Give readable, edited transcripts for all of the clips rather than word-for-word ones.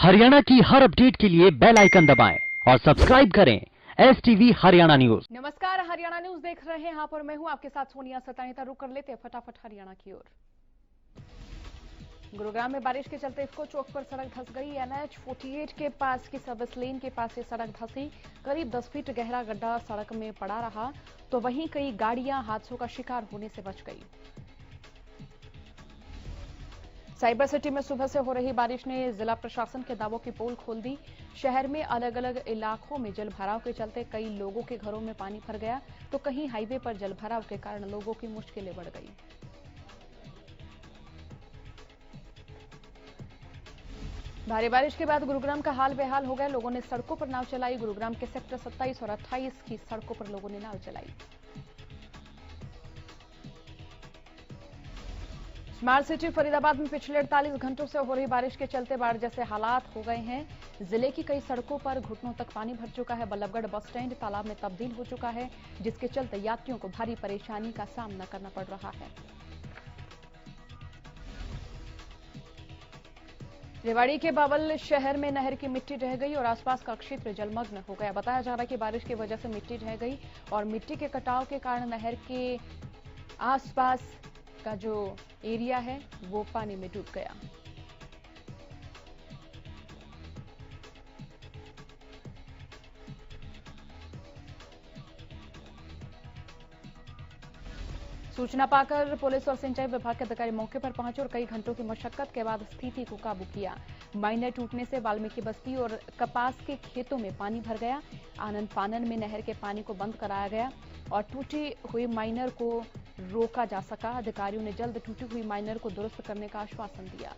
हरियाणा की हर अपडेट के लिए बेल आइकन दबाएं और सब्सक्राइब करें STV हरियाणा न्यूज। नमस्कार, हरियाणा न्यूज देख रहे हैं यहाँ पर मैं हूं आपके साथ सोनिया सतानीता। रुक कर लेते हैं फटाफट हरियाणा की ओर। गुरुग्राम में बारिश के चलते इफ्को चौक पर सड़क धंस गई। NH 48 के पास की सर्विस लेन के पास ये सड़क धंसी। करीब 10 फीट गहरा गड्ढा सड़क में पड़ा रहा, तो वहीं कई गाड़ियां हादसों का शिकार होने से बच गई। साइबर सिटी में सुबह से हो रही बारिश ने जिला प्रशासन के दावों की पोल खोल दी। शहर में अलग अलग इलाकों में जलभराव के चलते कई लोगों के घरों में पानी भर गया, तो कहीं हाईवे पर जलभराव के कारण लोगों की मुश्किलें बढ़ गई। भारी बारिश के बाद गुरुग्राम का हाल बेहाल हो गया। लोगों ने सड़कों पर नाव चलाई। गुरुग्राम के सेक्टर 27 और 28 की सड़कों पर लोगों ने नाव चलाई। स्मार्ट सिटी फरीदाबाद में पिछले 48 घंटों से हो रही बारिश के चलते बाढ़ जैसे हालात हो गए हैं। जिले की कई सड़कों पर घुटनों तक पानी भर चुका है। बल्लभगढ़ बस स्टैंड तालाब में तब्दील हो चुका है, जिसके चलते यात्रियों को भारी परेशानी का सामना करना पड़ रहा है। रेवाड़ी के बावल शहर में नहर की मिट्टी रह गई और आसपास का क्षेत्र जलमग्न हो गया। बताया जा रहा है कि बारिश की वजह से मिट्टी रह गई और मिट्टी के कटाव के कारण नहर के आसपास का जो एरिया है वो पानी में डूब गया। सूचना पाकर पुलिस और सिंचाई विभाग के अधिकारी मौके पर पहुंचे और कई घंटों की मशक्कत के बाद स्थिति को काबू किया। माइनर टूटने से वाल्मीकि बस्ती और कपास के खेतों में पानी भर गया। आनंद फानन में नहर के पानी को बंद कराया गया और टूटी हुई माइनर को रोका जा सका। अधिकारियों ने जल्द टूटी हुई माइनर को दुरुस्त करने का आश्वासन दिया।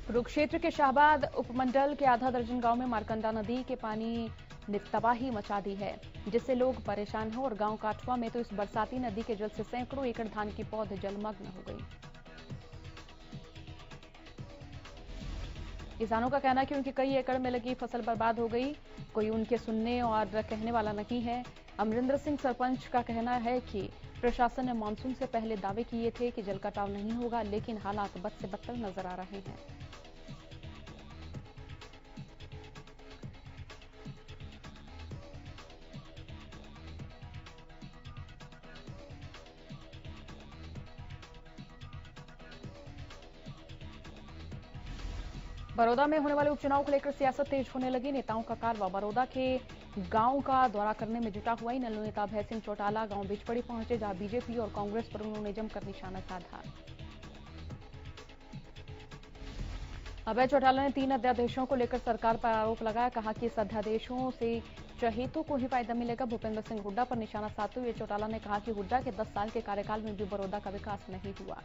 कुरुक्षेत्र के शाहबाद उपमंडल के आधा दर्जन गांव में मारकंडा नदी के पानी ने तबाही मचा दी है, जिससे लोग परेशान हैं। और गांव काठवा में तो इस बरसाती नदी के जल से सैकड़ों एकड़ धान की पौध जलमग्न हो गई। किसानों का कहना है कि उनकी कई एकड़ में लगी फसल बर्बाद हो गई। कोई उनके सुनने और कहने वाला नहीं है। अमरिंदर सिंह सरपंच का कहना है कि प्रशासन ने मानसून से पहले दावे किए थे कि जल कटाव नहीं होगा, लेकिन हालात बद से बदतर नजर आ रहे हैं। बड़ौदा में होने वाले उपचुनाव को लेकर सियासत तेज होने लगी। नेताओं का कारवां बड़ौदा के गांव का दौरा करने में जुटा हुआ। इनेलो नेता अभय सिंह चौटाला गांव बिचपड़ी पहुंचे, जहां बीजेपी और कांग्रेस पर उन्होंने जमकर निशाना साधा। अभय चौटाला ने 3 अध्यादेशों को लेकर सरकार पर आरोप लगाया। कहा कि इस अध्यादेशों से चहेतों को ही फायदा मिलेगा। भूपेंद्र सिंह हुड्डा पर निशाना साधते हुए चौटाला ने कहा कि हुड्डा के 10 साल के कार्यकाल में भी बड़ौदा का विकास नहीं हुआ।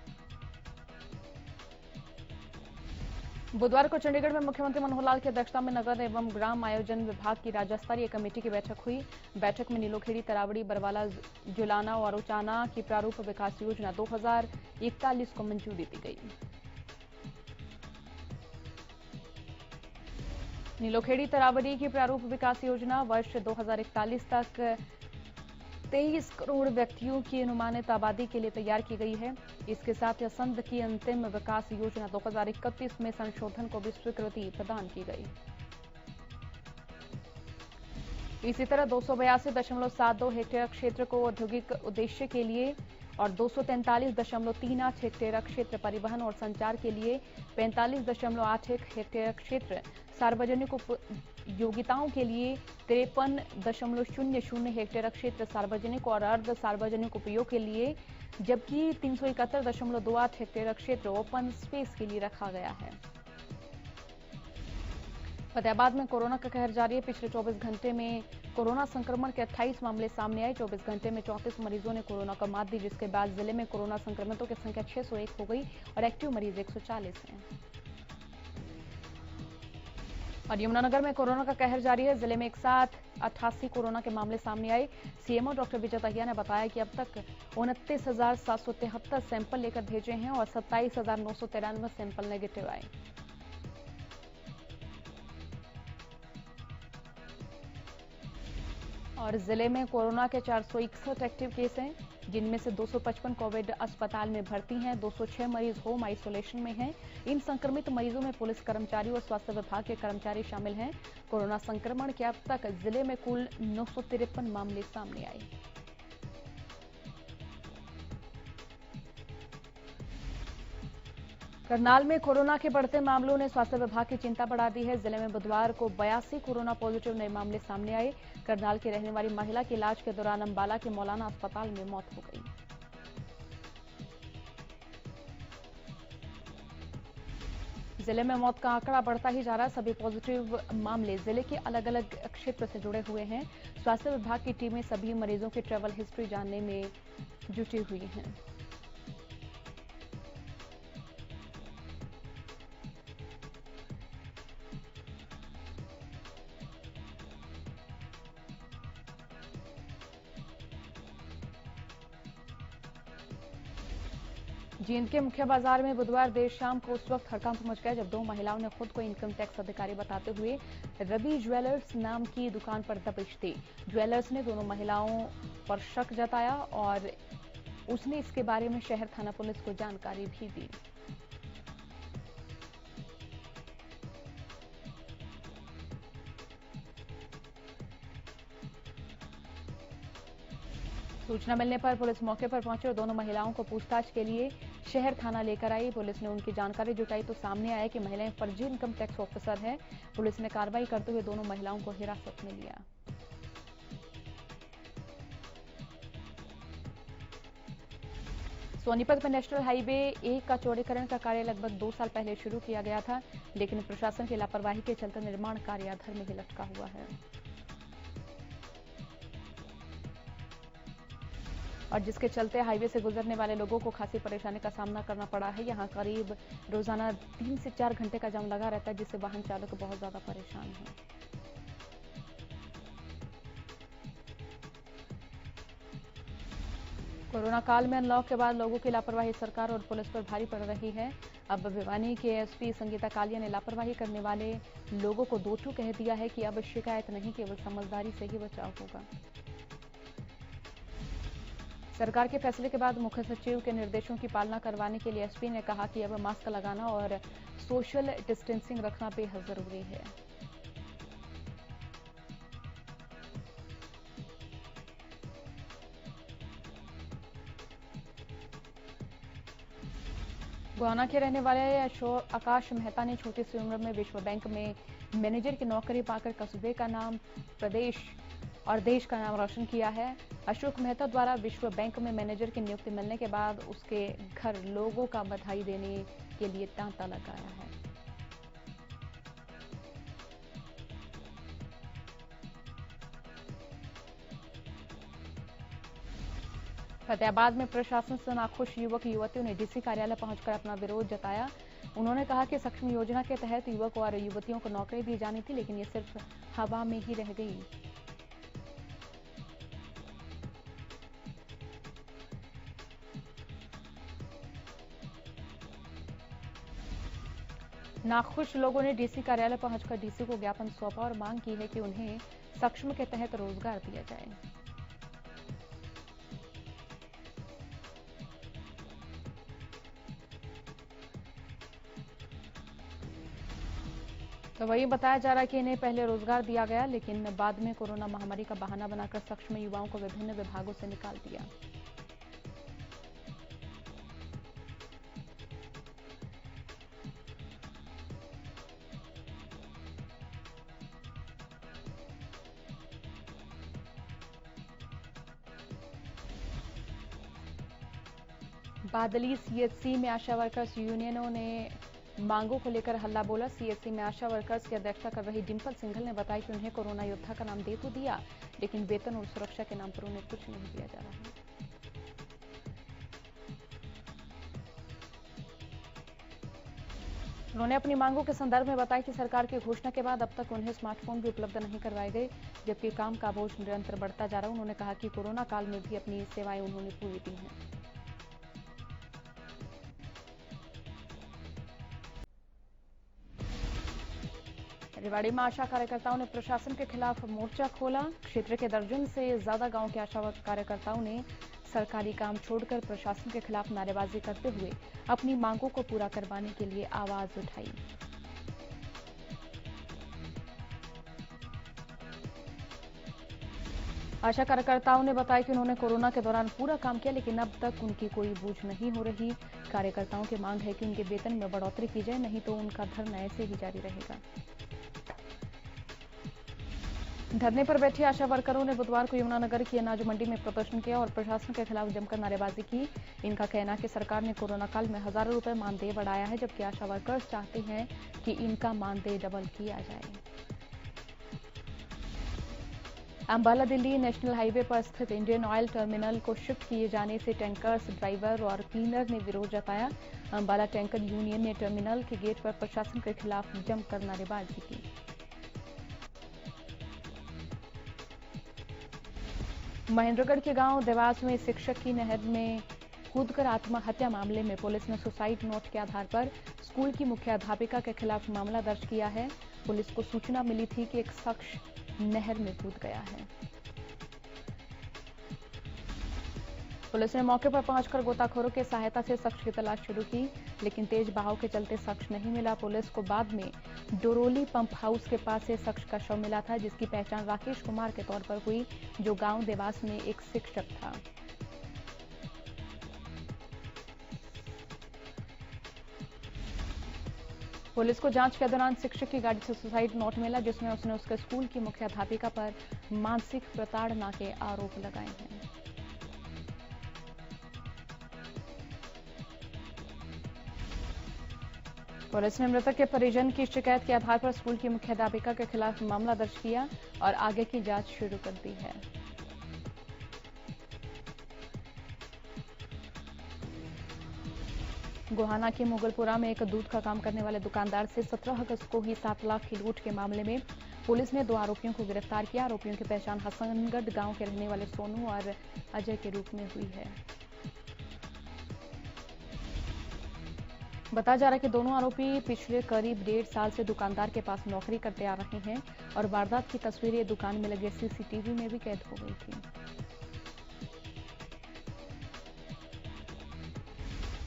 बुधवार को चंडीगढ़ में मुख्यमंत्री मनोहर लाल की अध्यक्षता में नगर एवं ग्राम आयोजन विभाग की राज्य स्तरीय कमेटी की बैठक हुई। बैठक में नीलोखेड़ी, तरावड़ी, बरवाला, जुलाना और उचाना की प्रारूप विकास योजना 2041 को मंजूरी दी गई। नीलोखेड़ी तरावड़ी की प्रारूप विकास योजना वर्ष 2041 तक 23 करोड़ व्यक्तियों की अनुमानित आबादी के लिए तैयार की गई है। इसके साथ ही असंध की अंतिम विकास योजना 2031 में संशोधन को भी स्वीकृति प्रदान की गई। इसी तरह 282.72 हेक्टेयर क्षेत्र को औद्योगिक उद्देश्य के लिए और 243.38 हेक्टेयर क्षेत्र परिवहन और संचार के लिए, 45.81 हेक्टेयर क्षेत्र सार्वजनिक उपयोगिताओं के लिए, 53.00 हेक्टेयर क्षेत्र सार्वजनिक और अर्ध सार्वजनिक उपयोग के लिए, जबकि 371.28 हेक्टेयर क्षेत्र ओपन स्पेस के लिए रखा गया है। फतेहाबाद में कोरोना का कहर जारी है। पिछले 24 घंटे में कोरोना संक्रमण के 28 मामले सामने आए। 24 घंटे में 34 मरीजों ने कोरोना को मात दी, जिसके बाद जिले में कोरोना संक्रमितों की संख्या 601 हो गई और एक्टिव मरीज 140 हैं। और यमुनानगर में कोरोना का कहर जारी है। जिले में एक साथ 88 कोरोना के मामले सामने आए। सीएमओ डॉक्टर विजय दहिया ने बताया कि अब तक 29,773 सैंपल लेकर भेजे हैं और 27,993 सैंपल नेगेटिव आए। और जिले में कोरोना के 461 एक्टिव केस हैं। जिनमें से 255 कोविड अस्पताल में भर्ती हैं। 206 मरीज होम आइसोलेशन में हैं। इन संक्रमित मरीजों में पुलिस कर्मचारी और स्वास्थ्य विभाग के कर्मचारी शामिल हैं। कोरोना संक्रमण के अब तक जिले में कुल 953 मामले सामने आए। करनाल में कोरोना के बढ़ते मामलों ने स्वास्थ्य विभाग की चिंता बढ़ा दी है। जिले में बुधवार को 82 कोरोना पॉजिटिव नए मामले सामने आए। करनाल की रहने वाली महिला की इलाज के दौरान अंबाला के मौलाना अस्पताल में मौत हो गई। जिले में मौत का आंकड़ा बढ़ता ही जा रहा है। सभी पॉजिटिव मामले जिले के अलग अलग क्षेत्र से जुड़े हुए हैं। स्वास्थ्य विभाग की टीमें सभी मरीजों की ट्रैवल हिस्ट्री जानने में जुटी हुई हैं। जींद के मुख्य बाजार में बुधवार देर शाम को उस वक्त हड़कंप मच गया जब दो महिलाओं ने खुद को इनकम टैक्स अधिकारी बताते हुए रवि ज्वेलर्स नाम की दुकान पर दबिश दी। ज्वेलर्स ने दोनों महिलाओं पर शक जताया और उसने इसके बारे में शहर थाना पुलिस को जानकारी भी दी। सूचना मिलने पर पुलिस मौके पर पहुंची और दोनों महिलाओं को पूछताछ के लिए शहर थाना लेकर आई। पुलिस ने उनकी जानकारी जुटाई तो सामने आया कि महिलाएं फर्जी इनकम टैक्स ऑफिसर हैं। पुलिस ने कार्रवाई करते हुए दोनों महिलाओं को हिरासत में लिया। सोनीपत में नेशनल हाईवे 1 का चौड़ीकरण का कार्य लगभग 2 साल पहले शुरू किया गया था, लेकिन प्रशासन की लापरवाही के चलते निर्माण कार्य अधर में ही लटका हुआ है। और जिसके चलते हाईवे से गुजरने वाले लोगों को खासी परेशानी का सामना करना पड़ा है। यहां करीब रोजाना 3 से 4 घंटे का जाम लगा रहता है, जिससे वाहन चालक बहुत ज्यादा परेशान हैं। कोरोना काल में अनलॉक के बाद लोगों की लापरवाही सरकार और पुलिस पर भारी पड़ रही है। अब भिवानी के एसपी संगीता कालिया ने लापरवाही करने वाले लोगों को दोषी कह दिया है कि अब शिकायत नहीं, केवल समझदारी से ही बचाव होगा। सरकार के फैसले के बाद मुख्य सचिव के निर्देशों की पालना करवाने के लिए एसपी ने कहा कि अब मास्क लगाना और सोशल डिस्टेंसिंग रखना बेहद जरूरी है। गोहाना के रहने वाले आकाश मेहता ने छोटी सी उम्र में विश्व बैंक में मैनेजर की नौकरी पाकर कस्बे का नाम, प्रदेश और देश का नाम रोशन किया है। अशोक मेहता द्वारा विश्व बैंक में मैनेजर की नियुक्ति मिलने के बाद उसके घर लोगों का बधाई देने के लिए तांता लगाया है। फतेहाबाद में प्रशासन से नाखुश युवक युवतियों ने डीसी कार्यालय पहुंचकर अपना विरोध जताया। उन्होंने कहा कि सक्षम योजना के तहत युवक और युवतियों को नौकरी दी जानी थी, लेकिन ये सिर्फ हवा में ही रह गई। नाखुश लोगों ने डीसी कार्यालय पहुंचकर डीसी को ज्ञापन सौंपा और मांग की है कि उन्हें सक्षम के तहत रोजगार दिया जाए। तो वही बताया जा रहा है कि इन्हें पहले रोजगार दिया गया, लेकिन बाद में कोरोना महामारी का बहाना बनाकर सक्षम युवाओं को विभिन्न विभागों से निकाल दिया। बादली सीएचसी में आशा वर्कर्स यूनियनों ने मांगों को लेकर हल्ला बोला। सीएचसी में आशा वर्कर्स की अध्यक्षता कर रही डिंपल सिंघल ने बताया कि उन्हें कोरोना योद्धा का नाम दे तो दिया, लेकिन वेतन और सुरक्षा के नाम पर उन्हें कुछ नहीं दिया जा रहा है। उन्होंने अपनी मांगों के संदर्भ में बताया कि सरकार की घोषणा के बाद अब तक उन्हें स्मार्टफोन भी उपलब्ध नहीं करवाए गए, जबकि काम का बोझ निरंतर बढ़ता जा रहा है। उन्होंने कहा कि कोरोना काल में भी अपनी सेवाएं उन्होंने पूरी दी हैं। रेवाड़ी में आशा कार्यकर्ताओं ने प्रशासन के खिलाफ मोर्चा खोला। क्षेत्र के दर्जन से ज्यादा गांव के आशा कार्यकर्ताओं ने सरकारी काम छोड़कर प्रशासन के खिलाफ नारेबाजी करते हुए अपनी मांगों को पूरा करवाने के लिए आवाज उठाई। आशा कार्यकर्ताओं ने बताया कि उन्होंने कोरोना के दौरान पूरा काम किया, लेकिन अब तक उनकी कोई बूझ नहीं हो रही। कार्यकर्ताओं की मांग है कि उनके वेतन में बढ़ोतरी की जाए, नहीं तो उनका धरना ऐसे ही जारी रहेगा। धरने पर बैठे आशा वर्करों ने बुधवार को यमुनानगर की अनाज मंडी में प्रदर्शन किया और प्रशासन के खिलाफ जमकर नारेबाजी की। इनका कहना है कि सरकार ने कोरोना काल में हजारों रुपए मानदेय बढ़ाया है, जबकि आशा वर्कर्स चाहते हैं कि इनका मानदेय डबल किया जाए। अंबाला दिल्ली नेशनल हाईवे पर स्थित इंडियन ऑयल टर्मिनल को शिफ्ट किए जाने से टैंकर्स, ड्राइवर और क्लीनर ने विरोध जताया। अंबाला टैंकर यूनियन ने टर्मिनल के गेट पर प्रशासन के खिलाफ जमकर नारेबाजी की। महेंद्रगढ़ के गांव देवास में शिक्षक की नहर में कूदकर आत्महत्या मामले में पुलिस ने सुसाइड नोट के आधार पर स्कूल की मुख्य अध्यापिका के खिलाफ मामला दर्ज किया है। पुलिस को सूचना मिली थी कि एक शख्स नहर में कूद गया है। पुलिस ने मौके पर पहुंचकर गोताखोरों की सहायता से शख्स की तलाश शुरू की, लेकिन तेज बहाव के चलते शख्स नहीं मिला। पुलिस को बाद में डोरोली पंप हाउस के पास से शख्स का शव मिला था, जिसकी पहचान राकेश कुमार के तौर पर हुई, जो गांव देवास में एक शिक्षक था। पुलिस को जांच के दौरान शिक्षक की गाड़ी से सुसाइड नोट मिला, जिसमें उसने उसके स्कूल की मुख्य अध्यापिका पर मानसिक प्रताड़ना के आरोप लगाए हैं। पुलिस ने मृतक के परिजन की शिकायत के आधार पर स्कूल की मुख्य अध्यापिका के खिलाफ मामला दर्ज किया और आगे की जांच शुरू कर दी है। गोहाना के मुगलपुरा में एक दूध का काम करने वाले दुकानदार से 17 अगस्त को ही 7 लाख की लूट के मामले में पुलिस ने 2 आरोपियों को गिरफ्तार किया। आरोपियों की पहचान हसनगढ़ गांव के रहने वाले सोनू और अजय के रूप में हुई है। बताया जा रहा है कि दोनों आरोपी पिछले करीब 1.5 साल से दुकानदार के पास नौकरी करते आ रहे हैं और वारदात की तस्वीरें दुकान में लगे सीसीटीवी में भी कैद हो गई थी।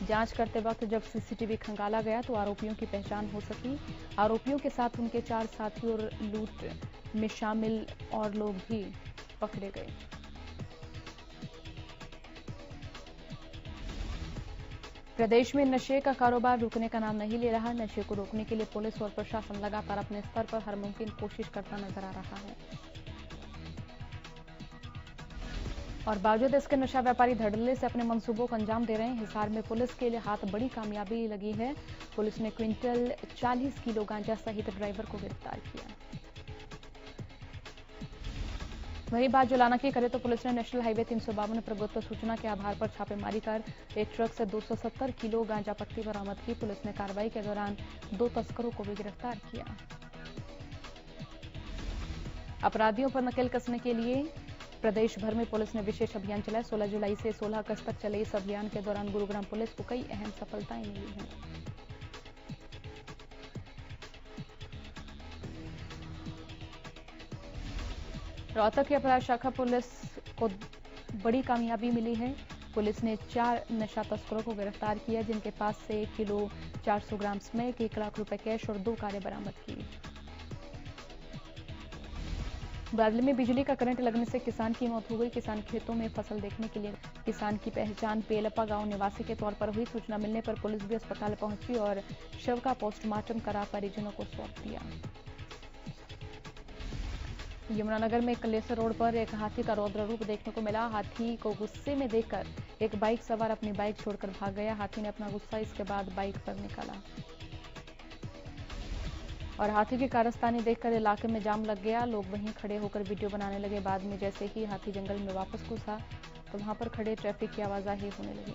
जांच करते वक्त जब सीसीटीवी खंगाला गया तो आरोपियों की पहचान हो सकी। आरोपियों के साथ उनके 4 साथी और लूट में शामिल और लोग भी पकड़े गए। प्रदेश में नशे का कारोबार रुकने का नाम नहीं ले रहा। नशे को रोकने के लिए पुलिस और प्रशासन लगातार अपने स्तर पर हर मुमकिन कोशिश करता नजर आ रहा है और बावजूद इसके नशा व्यापारी धड़ल्ले से अपने मंसूबों को अंजाम दे रहे हैं। हिसार में पुलिस के लिए हाथ बड़ी कामयाबी लगी है। पुलिस ने क्विंटल 40 किलो गांजा सहित ड्राइवर को गिरफ्तार किया। वहीं बात जुलाना की करें तो पुलिस ने नेशनल हाईवे 352 पर गुप्त सूचना के आधार पर छापेमारी कर एक ट्रक से 270 किलो गांजा पत्ती बरामद की। पुलिस ने कार्रवाई के दौरान 2 तस्करों को भी गिरफ्तार किया। अपराधियों पर नकेल कसने के लिए प्रदेश भर में पुलिस ने विशेष अभियान चलाया। 16 जुलाई से 16 अगस्त तक चले इस अभियान के दौरान गुरुग्राम पुलिस को कई अहम सफलताएं मिली हैं। रोहतक की अपराध शाखा पुलिस को बड़ी कामयाबी मिली है। पुलिस ने 4 नशा तस्करों को गिरफ्तार किया, जिनके पास से 1 किलो 400 ग्राम स्मैक, 1 लाख रुपए कैश और 2 कारें बरामद की। बादल में बिजली का करंट लगने से किसान की मौत हो गई। किसान खेतों में फसल देखने के लिए किसान की पहचान पेलप्पा गांव निवासी के तौर पर हुई। सूचना मिलने पर पुलिस भी अस्पताल पहुंची और शव का पोस्टमार्टम करा परिजनों को सौंप दिया। यमुनानगर में कलेसर रोड पर एक हाथी का रौद्र रूप देखने को मिला। हाथी को गुस्से में देखकर एक बाइक सवार अपनी बाइक छोड़कर भाग गया। हाथी ने अपना गुस्सा इसके बाद बाइक पर निकाला और हाथी की कारस्तानी देखकर इलाके में जाम लग गया। लोग वहीं खड़े होकर वीडियो बनाने लगे। बाद में जैसे ही हाथी जंगल में वापस घुसा तो वहां पर खड़े ट्रैफिक की आवाजाही होने लगी।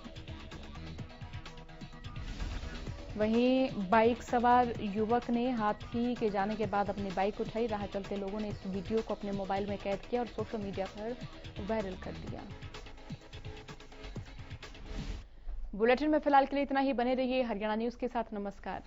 वहीं बाइक सवार युवक ने हाथी के जाने के बाद अपनी बाइक उठाई। राह चलते लोगों ने इस वीडियो को अपने मोबाइल में कैद किया और सोशल मीडिया पर वायरल कर दिया। बुलेटिन में फिलहाल के लिए इतना ही। बने रहिए हरियाणा न्यूज के साथ। नमस्कार।